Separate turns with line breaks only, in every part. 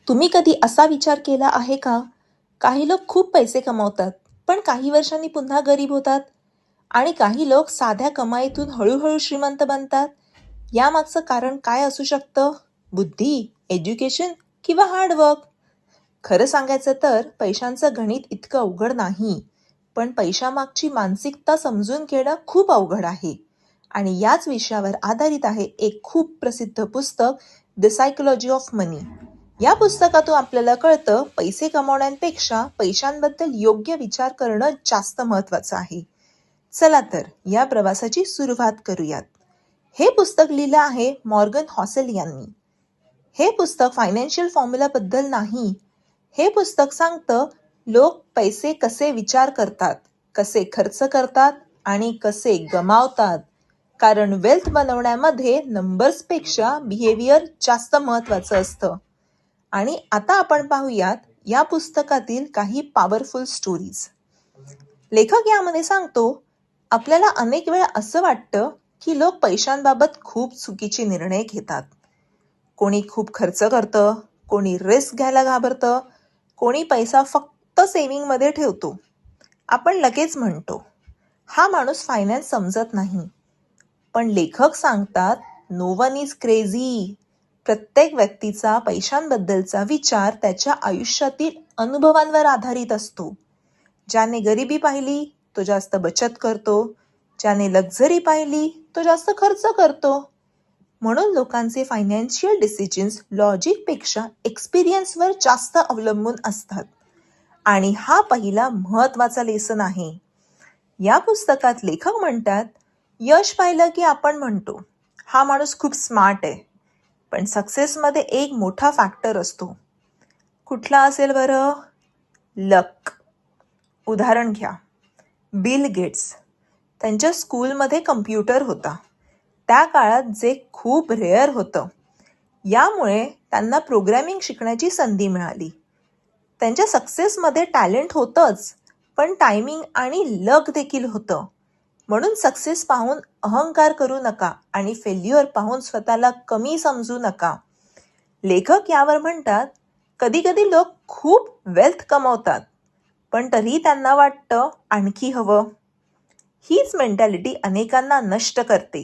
तुम्ही कधी असा विचार केला आहे का? काही लोक खूप पैसे कमावतात, पण काही वर्षांनी पुन्हा गरीब होतात आणि काही लोक साध्या कमाईतून हळूहळू श्रीमंत बनतात. यामागचं कारण काय असू शकतं? बुद्धी, एज्युकेशन किंवा हार्डवर्क? खरं सांगायचं तर पैशांचं गणित इतकं अवघड नाही, पण पैशामागची मानसिकता समजून घेणं खूप अवघड आहे. आणि याच विषयावर आधारित आहे एक खूप प्रसिद्ध पुस्तक, द सायकोलॉजी ऑफ मनी. या पुस्तकातून आपल्याला कळतं पैसे कमावण्यापेक्षा पैशांबद्दल योग्य विचार करणं जास्त महत्वाचं आहे. चला तर या प्रवासाची सुरुवात करूयात. हे पुस्तक लिहिलं आहे मॉर्गन हॉसेल यांनी. हे पुस्तक फायनान्शियल फॉर्म्युला बद्दल नाही. हे पुस्तक सांगतं लोक पैसे कसे विचार करतात, कसे खर्च करतात आणि कसे गमावतात. कारण वेल्थ बनवण्यामध्ये नंबर्सपेक्षा बिहेवियर जास्त महत्वाचं असतं. आणि आता आपण पाहूयात या पुस्तकातील काही पॉवरफुल स्टोरीज. लेखक यामध्ये सांगतो, आपल्याला अनेक वेळा असं वाटतं की लोक पैशांबाबत खूप चुकीचे निर्णय घेतात. कोणी खूप खर्च करतं, कोणी रिस्क घ्यायला घाबरतं, कोणी पैसा फक्त सेव्हिंगमध्ये ठेवतो. आपण लगेच म्हणतो, हा माणूस फायनान्स समजत नाही. पण लेखक सांगतात, नो वन इज क्रेझी. प्रत्येक व्यक्तीचा पैशांबद्दलचा विचार त्याच्या आयुष्यातील अनुभवांवर आधारित असतो. ज्याने गरिबी पाहिली तो जास्त बचत करतो, ज्याने लक्झरी पाहिली तो जास्त खर्च करतो. म्हणून लोकांचे फायनान्शियल डिसिजन्स लॉजिकपेक्षा एक्सपिरियन्सवर जास्त अवलंबून असतात. आणि हा पहिला महत्वाचा लेसन आहे. या पुस्तकात लेखक म्हणतात, यश पाहिलं की आपण म्हणतो, हा माणूस खूप स्मार्ट आहे. पण सक्सेसमध्ये एक मोठा फॅक्टर असतो. कुठला असेल बरं? लक. उदाहरण घ्या, बिल गेट्स. त्यांच्या स्कूलमध्ये कम्प्युटर होता. त्या काळात जे खूप रेअर होतं. यामुळे त्यांना प्रोग्रॅमिंग शिकण्याची संधी मिळाली. त्यांच्या सक्सेसमध्ये टॅलेंट होतंच, पण टायमिंग आणि लक देखील होतं. म्हणून सक्सेस पाहून अहंकार करू नका आणि फेल्युअर पाहून स्वतःला कमी समजू नका. लेखक यावर म्हणतात, कधी कधी लोक खूप वेल्थ कमवतात, पण तरीही त्यांना वाटतं आणखी हवं. हीच मेंटॅलिटी अनेकांना नष्ट करते.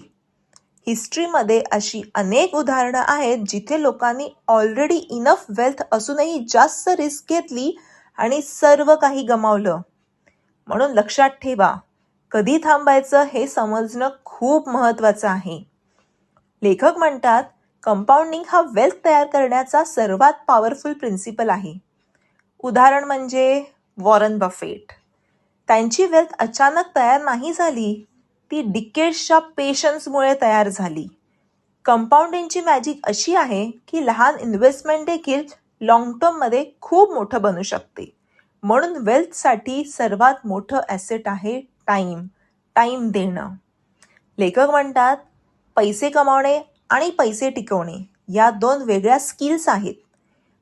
हिस्ट्रीमध्ये अशी अनेक उदाहरणं आहेत जिथे लोकांनी ऑलरेडी इनफ वेल्थ असूनही जास्त रिस्क घेतली आणि सर्व काही गमावलं. म्हणून लक्षात ठेवा, कधी थांबायचं हे समजणं खूप महत्वाचं आहे. लेखक म्हणतात, कंपाऊंडिंग हा वेल्थ तयार करण्याचा सर्वात पॉवरफुल प्रिन्सिपल आहे. उदाहरण म्हणजे वॉरन बफेट. त्यांची वेल्थ अचानक तयार नाही झाली, ती डिकेड्सच्या पेशन्समुळे तयार झाली. कंपाऊंडिंगची मॅजिक अशी आहे की लहान इन्व्हेस्टमेंट देखील लॉंग टर्ममध्ये खूप मोठं बनू शकते. म्हणून वेल्थसाठी सर्वात मोठं ॲसेट आहे टाईम. टाईम देणं. लेखक म्हणतात, पैसे कमावणे आणि पैसे टिकवणे या दोन वेगळ्या स्किल्स आहेत.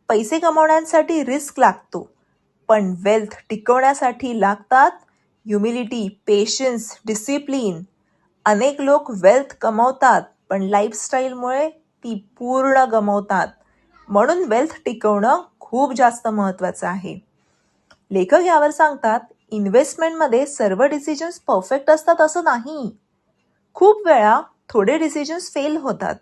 पैसे कमावण्यासाठी रिस्क लागतो, पण वेल्थ टिकवण्यासाठी लागतात ह्युमिलिटी, पेशन्स, डिसिप्लिन. अनेक लोक वेल्थ कमवतात, पण लाईफस्टाईलमुळे ती पूर्ण गमावतात. म्हणून वेल्थ टिकवणं खूप जास्त महत्त्वाचं आहे. लेखक यावर सांगतात, इन्व्हेस्टमेंटमध्ये सर्व डिसिजन्स परफेक्ट असतात असं नाही. खूप वेळा थोडे डिसिजन्स फेल होतात,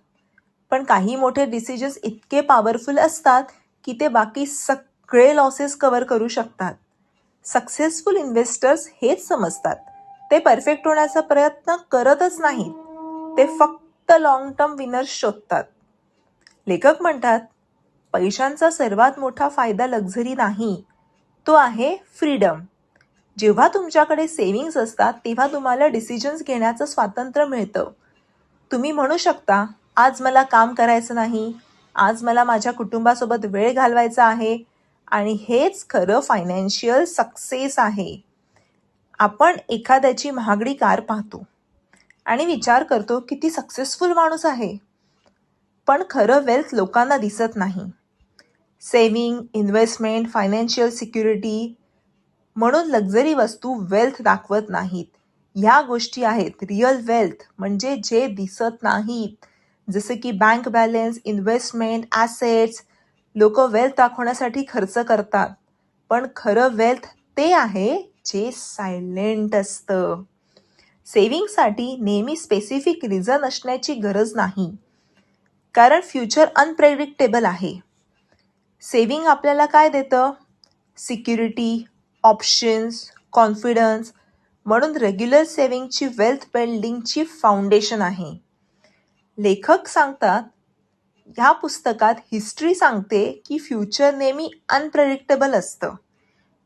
पण काही मोठे डिसिजन्स इतके पॉवरफुल असतात की ते बाकी सगळे लॉसेस कव्हर करू शकतात. सक्सेसफुल इन्व्हेस्टर्स हेच समजतात. ते परफेक्ट होण्याचा प्रयत्न करतच नाहीत. ते फक्त लॉंग टर्म विनर्स शोधतात. लेखक म्हणतात, पैशांचा सर्वात मोठा फायदा लक्झरी नाही, तो आहे फ्रीडम. जेव्हा तुमच्याकडे सेव्हिंग्स असतात तेव्हा तुम्हाला डिसिजन्स घेण्याचं स्वातंत्र्य मिळतं. तुम्ही म्हणू शकता, आज मला काम करायचं नाही, आज मला माझ्या कुटुंबासोबत वेळ घालवायचा आहे. आणि हेच खरं फायनान्शियल सक्सेस आहे. आपण एखाद्याची महागडी कार पाहतो आणि विचार करतो किती सक्सेसफुल माणूस आहे, पण खरं वेल्थ लोकांना दिसत नाही. सेव्हिंग, इन्व्हेस्टमेंट, फायनान्शियल सिक्युरिटी म्हणून लक्झरी वस्तू वेल्थ दाखवत नाहीत. ह्या गोष्टी आहेत रिअल वेल्थ, म्हणजे जे दिसत नाहीत. जसे की बँक बॅलन्स, इन्व्हेस्टमेंट, ॲसेट्स. लोक वेल्थ दाखवण्यासाठी खर्च करतात, पण खरं वेल्थ ते आहे जे सायलेंट असतं. सेव्हिंगसाठी नेहमी स्पेसिफिक रिझन असण्याची गरज नाही, कारण फ्युचर अनप्रेडिक्टेबल आहे. सेव्हिंग आपल्याला काय देतं? Security, options, confidence. म्हणून रेग्युलर सेव्हिंगची वेल्थ बिल्डिंगची फाउंडेशन आहे. लेखक सांगतात, ह्या पुस्तकात हिस्ट्री सांगते की फ्युचर नेहमी अनप्रेडिक्टेबल असतं.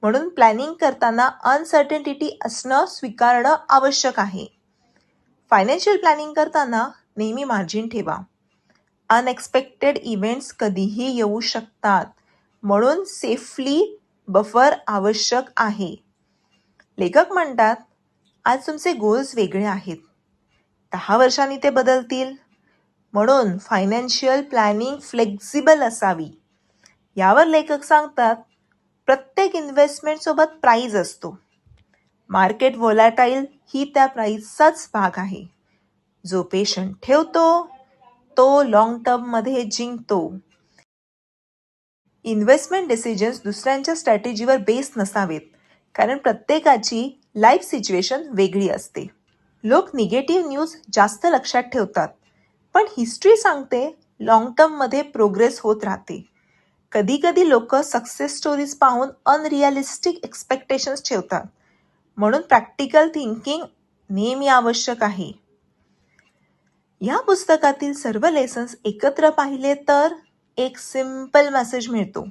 म्हणून प्लॅनिंग करताना अनसर्टनिटी असणं स्वीकारणं आवश्यक आहे. फायनान्शियल प्लॅनिंग करताना नेहमी मार्जिन ठेवा. अनएक्सपेक्टेड इव्हेंट्स कधीही येऊ शकतात, म्हणून सेफली बफर आवश्यक आहे. लेखक म्हणतात, आज तुमचे गोल्स वेगळे आहेत, 10 वर्षांनी ते बदलतील. म्हणून फायनान्शियल प्लॅनिंग फ्लेक्झिबल असावी. यावर लेखक सांगतात, प्रत्येक इन्व्हेस्टमेंटसोबत प्राईज असतो. मार्केट व्होलॅटाईल ही त्या प्राईजचाच भाग आहे. जो पेशंट ठेवतो तो लॉंग टर्ममध्ये जिंकतो. इन्व्हेस्टमेंट डिसिजन्स दुसऱ्यांच्या स्ट्रॅटेजीवर बेस नसावेत, कारण प्रत्येकाची लाईफ सिच्युएशन वेगळी असते. लोक निगेटिव्ह न्यूज जास्त लक्षात ठेवतात, पण हिस्ट्री सांगते लॉंग टर्ममध्ये प्रोग्रेस होत राहते. कधी कधी लोक सक्सेस स्टोरीज पाहून अनरिअलिस्टिक एक्सपेक्टेशन्स ठेवतात, म्हणून प्रॅक्टिकल थिंकिंग नेहमी आवश्यक आहे. या पुस्तकातील सर्व लेसन्स एकत्र पाहिले तर एक सिम्पल मेसेज मिळतो.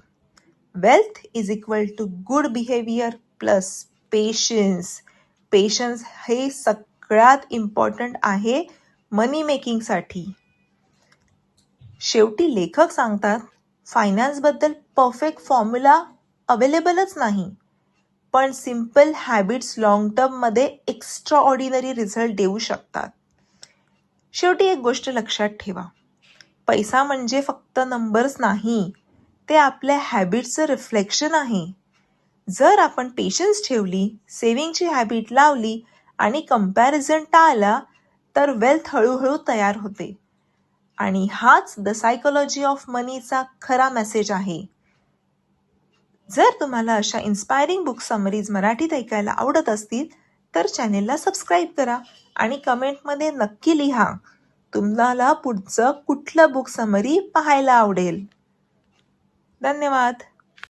Wealth is equal to good behaviour plus patience. Patience हे सगळ्यात इम्पॉर्टंट आहे मनी मेकिंगसाठी. शेवटी लेखक सांगतात, फायनान्सबद्दल परफेक्ट फॉर्म्युला अवेलेबलच नाही, पण सिम्पल हॅबिट्स लॉंग टर्ममध्ये एक्स्ट्रा ऑर्डिनरी रिझल्ट देऊ शकतात. शेवटी एक गोष्ट लक्षात ठेवा, पैसा म्हणजे फक्त नंबर्स नाही, ते आपल्या हॅबिट्सचं रिफ्लेक्शन आहे. जर आपण पेशन्स ठेवली, सेव्हिंगची हॅबिट लावली आणि कंपॅरिझन टाळला, तर वेल्थ हळूहळू तयार होते. आणि हाच द सायकोलॉजी ऑफ मनीचा खरा मेसेज आहे. जर तुम्हाला अशा इन्स्पायरिंग बुक समरीज मराठीत ऐकायला आवडत असतील तर चॅनेलला सबस्क्राईब करा आणि कमेंटमध्ये नक्की लिहा तुम्हाला पुढचं कुठलं बुक समरी पाहायला आवडेल. धन्यवाद.